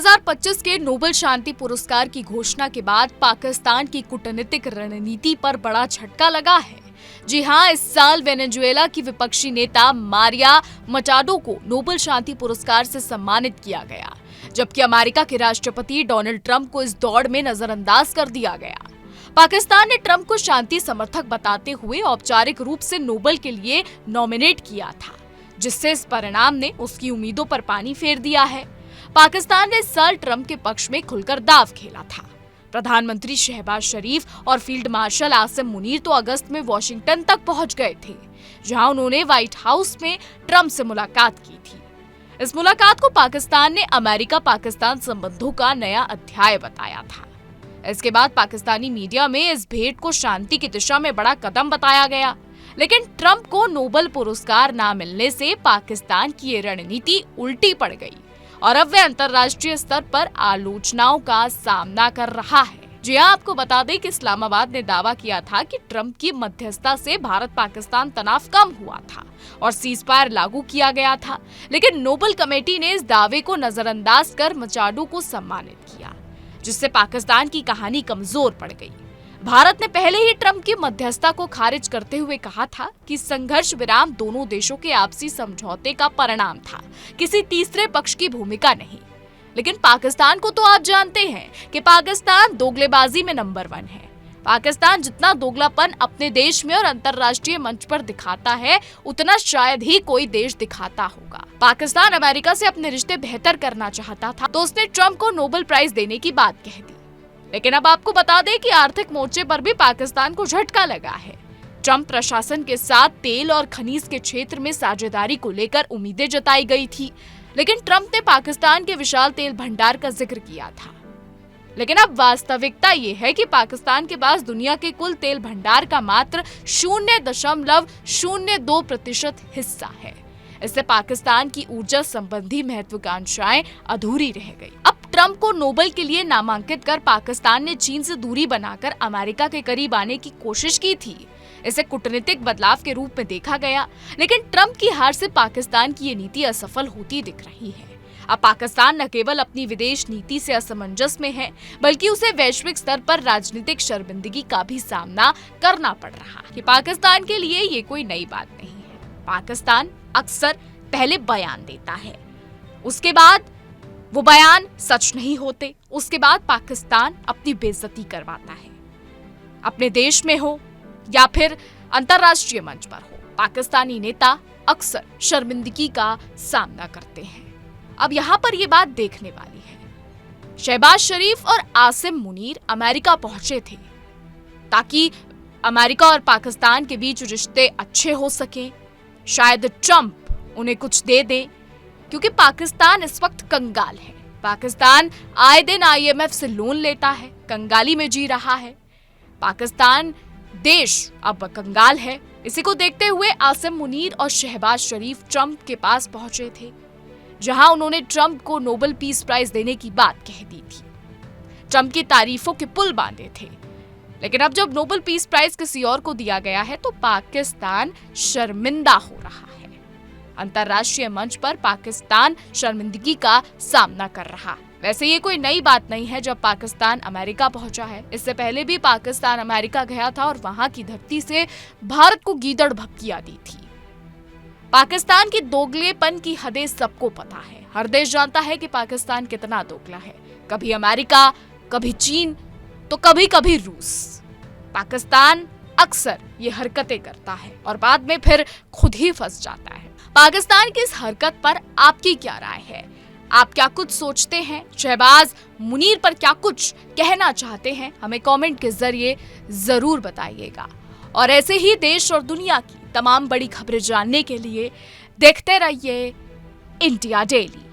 2025 के नोबेल शांति पुरस्कार की घोषणा के बाद पाकिस्तान की कूटनीतिक रणनीति पर बड़ा झटका लगा है। जी हां, इस साल वेनेजुएला की विपक्षी नेता मारिया मचाडो को नोबेल शांति पुरस्कार से सम्मानित किया गया, जबकि अमेरिका के राष्ट्रपति डोनाल्ड ट्रंप को इस दौड़ में नजरअंदाज कर दिया गया। पाकिस्तान ने ट्रंप को शांति समर्थक बताते हुए औपचारिक रूप से नोबेल के लिए नॉमिनेट किया था, जिससे इस परिणाम ने उसकी उम्मीदों पर पानी फेर दिया है। पाकिस्तान ने इस साल ट्रंप के पक्ष में खुलकर दाव खेला था। प्रधानमंत्री शहबाज शरीफ और फील्ड मार्शल आसिम मुनीर तो अगस्त में वॉशिंगटन तक पहुंच गए थे, जहां उन्होंने व्हाइट हाउस में ट्रंप से मुलाकात की थी। इस मुलाकात को पाकिस्तान ने अमेरिका पाकिस्तान संबंधों का नया अध्याय बताया था। इसके बाद पाकिस्तानी मीडिया में इस भेंट को शांति की दिशा में बड़ा कदम बताया गया, लेकिन ट्रंप को नोबेल पुरस्कार न मिलने से पाकिस्तान की ये रणनीति उल्टी पड़ गई और अब वे अंतर्राष्ट्रीय स्तर पर आलोचनाओं का सामना कर रहा है। जी हां, आपको बता दें कि इस्लामाबाद ने दावा किया था कि ट्रंप की मध्यस्थता से भारत पाकिस्तान तनाव कम हुआ था और सीजफायर लागू किया गया था, लेकिन नोबेल कमेटी ने इस दावे को नजरअंदाज कर मचाडो को सम्मानित किया, जिससे पाकिस्तान की कहानी कमजोर पड़ गई। भारत ने पहले ही ट्रंप की मध्यस्थता को खारिज करते हुए कहा था कि संघर्ष विराम दोनों देशों के आपसी समझौते का परिणाम था, किसी तीसरे पक्ष की भूमिका नहीं। लेकिन पाकिस्तान को तो आप जानते हैं कि पाकिस्तान दोगलेबाजी में नंबर 1 है। पाकिस्तान जितना दोगलापन अपने देश में और अंतर्राष्ट्रीय मंच पर दिखाता है, उतना शायद ही कोई देश दिखाता होगा। पाकिस्तान अमेरिका से अपने रिश्ते बेहतर करना चाहता था, तो उसने ट्रंप को नोबेल प्राइज देने की बात कह दी। लेकिन अब आपको बता दें कि आर्थिक मोर्चे पर भी पाकिस्तान को झटका लगा है। ट्रंप प्रशासन के साथ तेल और खनिज के क्षेत्र में साझेदारी को लेकर उम्मीदें जताई गई थी, लेकिन ट्रंप ने पाकिस्तान के विशाल तेल भंडार का जिक्र किया था। लेकिन अब वास्तविकता ये है कि पाकिस्तान के पास दुनिया के कुल तेल भंडार का मात्र 0.02% हिस्सा है। इससे पाकिस्तान की ऊर्जा संबंधी महत्वाकांक्षाएं अधूरी रह गई। अब ट्रंप को नोबेल के लिए नामांकित कर पाकिस्तान ने चीन से दूरी बनाकर अमेरिका के करीब आने की कोशिश की थी। इसे कूटनीतिक बदलाव के रूप में देखा गया, लेकिन ट्रंप की हार से पाकिस्तान की ये नीति असफल होती दिख रही है। अब पाकिस्तान न केवल अपनी विदेश नीति से असमंजस में है, बल्कि उसे वैश्विक स्तर पर राजनीतिक शर्मिंदगी का भी सामना करना पड़ रहा है। पाकिस्तान के लिए ये कोई नई बात नहीं है। पाकिस्तान अक्सर पहले बयान देता है, उसके बाद वो बयान सच नहीं होते, उसके बाद पाकिस्तान अपनी बेइज्जती करवाता है। अपने देश में हो या फिर अंतर्राष्ट्रीय मंच पर हो, पाकिस्तानी नेता अक्सर शर्मिंदगी का सामना करते हैं। अब यहाँ पर ये बात देखने वाली है। शहबाज शरीफ और आसिम मुनीर अमेरिका पहुंचे थे ताकि अमेरिका और पाकिस्तान के बीच रिश्ते अच्छे हो सके। शायद ट्रंप उन्हें कुछ दे दे, क्योंकि पाकिस्तान इस वक्त कंगाल है। पाकिस्तान आए दिन IMF से लोन लेता है, कंगाली में जी रहा है। पाकिस्तान देश अब कंगाल है। इसी को देखते हुए आसिम मुनीर और शहबाज शरीफ ट्रंप के पास पहुंचे थे, जहां उन्होंने ट्रंप को नोबेल पीस प्राइज देने की बात कह दी थी। ट्रंप की तारीफों के पुल बांधे थे। लेकिन अब जब नोबेल पीस प्राइज किसी और को दिया गया है, तो पाकिस्तान शर्मिंदा हो रहा है। अंतर्राष्ट्रीय मंच पर पाकिस्तान शर्मिंदगी का सामना कर रहा है। वैसे ये कोई नई बात नहीं है जब पाकिस्तान अमेरिका पहुंचा है। इससे पहले भी पाकिस्तान अमेरिका गया था और वहां की धरती से भारत को गीदड़ भभकियां दी थी। पाकिस्तान की दोगलेपन की हदें सबको पता है। हर देश जानता है कि पाकिस्तान कितना दोगला है। कभी अमेरिका, कभी चीन, तो कभी कभी रूस। पाकिस्तान अक्सर ये हरकतें करता है और बाद में फिर खुद ही फंस जाता है। पाकिस्तान की इस हरकत पर आपकी क्या राय है? आप क्या कुछ सोचते हैं? शहबाज मुनीर पर क्या कुछ कहना चाहते हैं? हमें कमेंट के जरिए जरूर बताइएगा। और ऐसे ही देश और दुनिया की तमाम बड़ी खबरें जानने के लिए देखते रहिए इंडिया डेली।